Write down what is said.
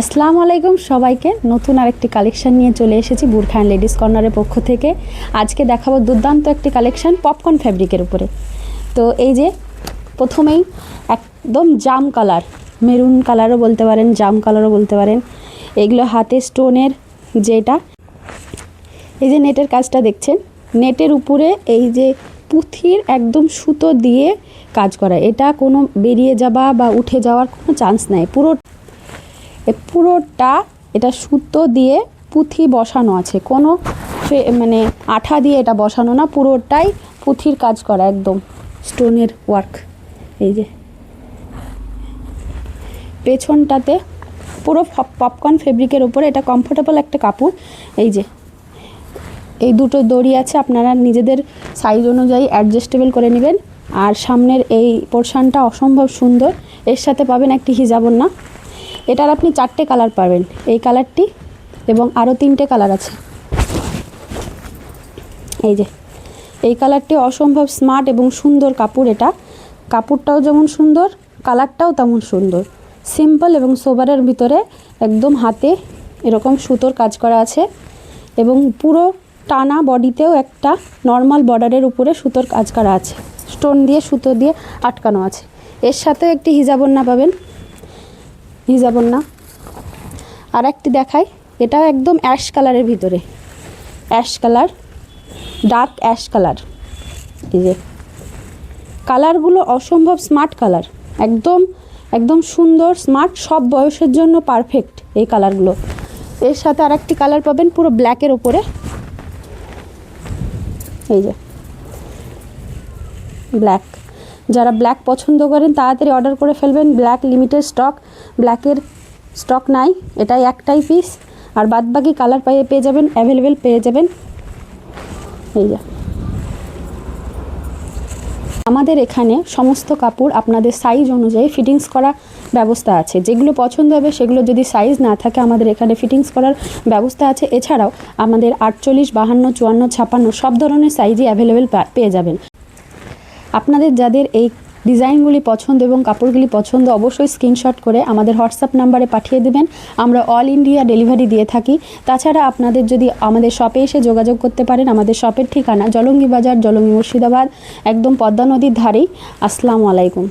আসসালামু আলাইকুম সবাইকে। নতুন আরেকটি কালেকশন নিয়ে চলে এসেছি বুরখা অ্যান্ড লেডিস কর্নারের পক্ষ থেকে। আজকে দেখাবো দুর্দান্ত একটি কালেকশন পপকর্ন ফ্যাব্রিকের উপরে। তো এই যে প্রথমেই একদম জাম কালার, মেরুন কালারও বলতে পারেন, জাম কালারও বলতে পারেন। এগুলো হাতে স্টোনের, যেটা এই যে নেটের কাজটা দেখছেন, নেটের উপরে এই যে পুঁথির একদম সুতো দিয়ে কাজ করা। এটা কোনো বেরিয়ে যাওয়া বা উঠে যাওয়ার কোনো চান্স নাই। পুরোটা এটা সুতো দিয়ে পুঁথি বসানো আছে, কোনো মানে আঠা দিয়ে এটা বসানো না, পুরোটাই পুঁথির কাজ করা, একদম স্টোনের ওয়ার্ক। এই যে পেছনটাতে পুরো পপকর্ন ফেব্রিকের উপরে, এটা কমফোর্টেবল একটা কাপড়। এই যে এই দুটো দড়ি আছে, আপনারা নিজেদের সাইজ অনুযায়ী অ্যাডজাস্টেবল করে নেবেন। আর সামনের এই পোর্শনটা অসম্ভব সুন্দর। এর সাথে পাবেন একটি হিজাবন্না। এটার আপনি 4টে কালার পাবেন, এই কালারটি এবং আরও 3টে কালার আছে। এই যে এই কালারটি অসম্ভব স্মার্ট এবং সুন্দর কাপড়। এটা কাপড়টাও যেমন সুন্দর, কালারটাও তেমন সুন্দর। সিম্পল এবং সোবারের ভিতরে একদম হাতে এরকম সুতোর কাজ করা আছে এবং পুরো টানা বডিতেও একটা নর্মাল বর্ডারের উপরে সুতোর কাজ করা আছে, স্টোন দিয়ে সুতো দিয়ে আটকানো আছে। এর সাথেও একটি হিজাবন্না পাবেন, হিজাবন্না। আর একটি দেখাই, এটা একদম অ্যাশ কালারের ভিতরে, ash colour, dark ash colour. এই যে কালারগুলো অসম্ভব স্মার্ট কালার, একদম একদম সুন্দর স্মার্ট, সব বয়সের জন্য পারফেক্ট এই কালারগুলো। এর সাথে আর একটি কালার পাবেন পুরো ব্ল্যাকের ওপরে। এই যে ব্ল্যাক, যারা ব্ল্যাক পছন্দ করেন তাড়াতাড়ি অর্ডার করে ফেলবেন। ব্ল্যাক লিমিটেড স্টক, ব্ল্যাকের স্টক নাই, এটাই একটাই পিস। আর বাদবাকি কালার পেয়ে যাবেন, অ্যাভেলেবেল পেয়ে যাবেন। এই যে আমাদের এখানে সমস্ত কাপড় আপনাদের সাইজ অনুযায়ী ফিটিংস করা ব্যবস্থা আছে। যেগুলো পছন্দ হবে সেগুলো, যদি সাইজ না থাকে আমাদের এখানে ফিটিংস করার ব্যবস্থা আছে। এছাড়াও আমাদের 48, 52, 54, 56 সব ধরনের সাইজই অ্যাভেলেবেল পেয়ে যাবেন। আপনাদের যাদের এই ডিজাইনগুলি পছন্দ এবং কাপড়গুলি পছন্দ, অবশ্যই স্ক্রিনশট করে আমাদের হোয়াটসঅ্যাপ নাম্বারে পাঠিয়ে দেবেন। আমরা অল ইন্ডিয়া ডেলিভারি দিয়ে থাকি। তাছাড়া আপনাদের যদি আমাদের শপে এসে যোগাযোগ করতে পারেন। আমাদের শপের ঠিকানা জলঙ্গি বাজার, জলঙ্গি মুর্শিদাবাদ, একদম পদ্মা নদীর ধারেই। আসসালামু আলাইকুম।